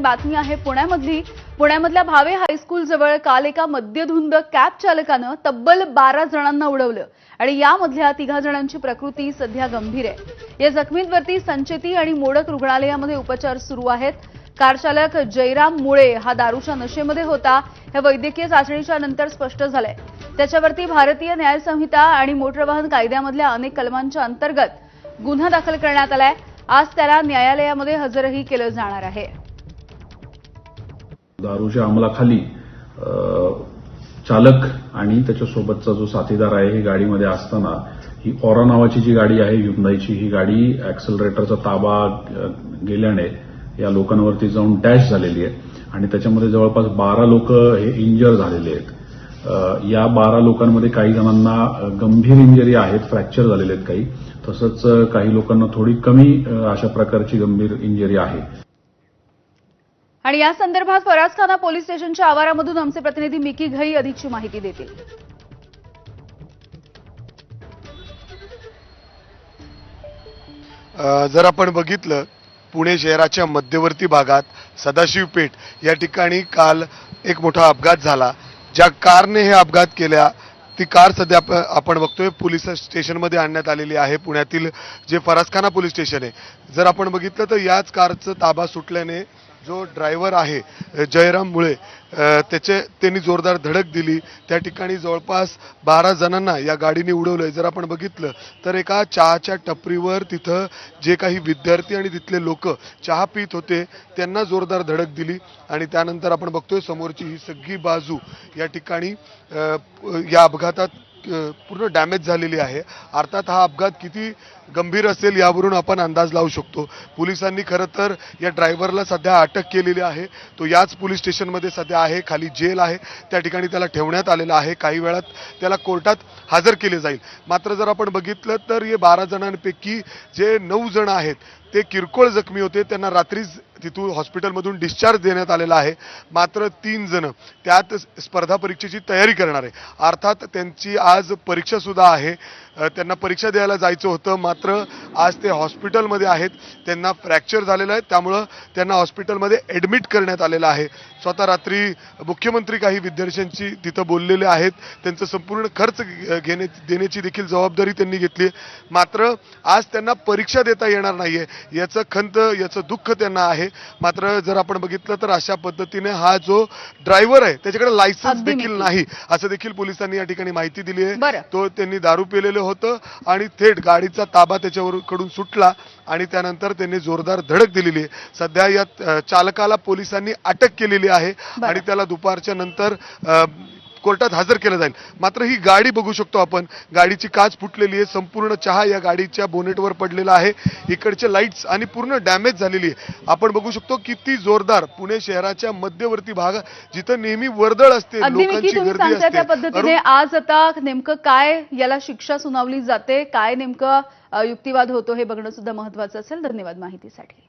बातमी आहे पुण्यामधल्या भावे हायस्कूल जवळ काल एका मद्यधुंद कॅब चालकानं तब्बल 12 जणांना उडवलं आणि यामधल्या 3 जणांची प्रकृती सध्या गंभीर आहे। या जखमींवरती संचेती आणि मोडक रुग्णालयामध्ये उपचार सुरू आहेत। कार चालक जयराम मुळे हा दारूच्या नशेमध्ये होता हे वैद्यकीय चाचणीच्या नंतर स्पष्ट झालंय। त्याच्यावरती भारतीय न्याय संहिता आणि मोटर वाहन कायद्यामधल्या अनेक कलमांच्या अंतर्गत गुन्हा दाखल करण्यात आलाय। आज त्याला न्यायालयामध्ये हजरही केलं जाणार आहे। दारूच्या अंमलाखाली चालक आणि त्याच्यासोबतचा जो साथीदार आहे ही गाडीमध्ये असताना ही ऑरा नावाची जी गाडी आहे Hyundaiची ही गाडी ऍक्सेलरेटरचा ताबा गेल्याने या लोकांवरती जाऊन डॅश झालेली आहे आणि त्याच्यामध्ये जवळपास 12 लोक हे इंजर झालेले आहेत। या 12 लोकांमध्ये काही जणांना गंभीर इंजरी आहेत, फ्रॅक्चर झालेले आहेत काही, तसंच काही लोकांना थोडी कमी अशा प्रकारची गंभीर इंजरी आहे। आणि या संदर्भात फरासखाना पोलीस स्टेशनच्या आवारामधून आमचे प्रतिनिधी मिकी घई अधिकची माहिती देतील। जर आपण बघितलं पुणे शहराच्या मध्यवर्ती भागात सदाशिव पेठ या ठिकाणी काल एक मोठा अपघात झाला। ज्या कारने हे अपघात केला ती कार सध्या आपण बघतोय पोलीस स्टेशनमध्ये आणण्यात आलेली आहे। पुण्यातील जे फरासखाना पोलीस स्टेशन आहे, जर आपण बघितलं तर याच कारचा ताबा सुटल्याने जो ड्रायव्हर आहे जयराम मुळे त्यांनी जोरदार धडक दिली। त्या ठिकाणी जवळपास 12 जणांना या गाडीने उडवलंय। जर आपण बघितलं तर एका चहाच्या टपरीवर तिथं जे काही विद्यार्थी आणि तिथले लोक चहा पित होते त्यांना जोरदार धडक दिली आणि त्यानंतर आपण बघतोय समोरची ही सगळी बाजू या ठिकाणी या अपघातात पूर्ण डॅमेज झालेली आहे। अर्थात हा अपघात किती गंभीर असेल यावरून आपण अंदाज लावू शकतो। पोलिसांनी खरं तर या ड्रायव्हरला सध्या अटक केलेली आहे। तो याच पोलीस स्टेशनमध्ये सध्या आहे, खाली जेल आहे, त्या ठिकाणी त्याला ठेवण्यात आलेलं आहे। काही वेळात त्याला कोर्टात हजर केले जाईल। मात्र जर आपण बघितलं तर हे 12 जणांपैकी जे 9 जण आहेत ते किरकोळ जखमी होते, त्यांना रात्रीच तिथून हॉस्पिटलमधून डिस्चार्ज देण्यात आलेला आहे। मात्र 3 जण त्यात स्पर्धा परीक्षेची तयारी करणार आहे। अर्थात त्यांची आज परीक्षा सुद्धा आहे, त्यांना परीक्षा द्यायला जायचं होतं, मात्र आज ते हॉस्पिटलमध्ये आहेत। त्यांना फ्रॅक्चर झालेलं आहे, त्यामुळं त्यांना हॉस्पिटलमध्ये ॲडमिट करण्यात आलेलं आहे। स्वतः रात्री मुख्यमंत्री काही विद्यार्थ्यांची तिथं बोललेले आहेत, त्यांचं संपूर्ण खर्च देण्याची देखील जबाबदारी त्यांनी घेतली। मात्र आज त्यांना परीक्षा देता येणार नाहीये याचं खंत, याचं दुःख त्यांना आहे। मात्र जर आपण बघितलं तर अशा पद्धतीने हा जो ड्रायव्हर आहे त्याच्याकडे लायसन्स देखील नाही असं देखील पोलिसांनी या ठिकाणी माहिती दिली आहे। तो त्यांनी दारू पिलेलं होतं आणि थेट गाडीचा ताबा त्याच्याकडून सुटला आणि त्यानंतर त्यांनी जोरदार धडक दिलेली आहे। सध्या या चालकाला पोलिसांनी अटक केलेली आहे आणि त्याला दुपारच्या नंतर कोर्टात हजर केलं जाईल। मात्र ही गाडी बघू शकतो आपण, गाडीची काच फुटलेली आहे, संपूर्ण चहा या गाडीच्या बोनेटवर पडलेला आहे, इकडचे लाईट्स आणि पूर्ण डॅमेज झालेली आहे। आपण बघू शकतो किती जोरदार पुणे शहराच्या मध्यवर्ती भाग जिथं नेहमी वर्दळ असते, लोकांची गर्दी असते। त्या पद्धतीने आज आता नेमकं काय याला शिक्षा सुनावली जाते, काय नेमकं युक्तिवाद होतो हे बघणं सुद्धा महत्त्वाचं असेल। धन्यवाद माहितीसाठी।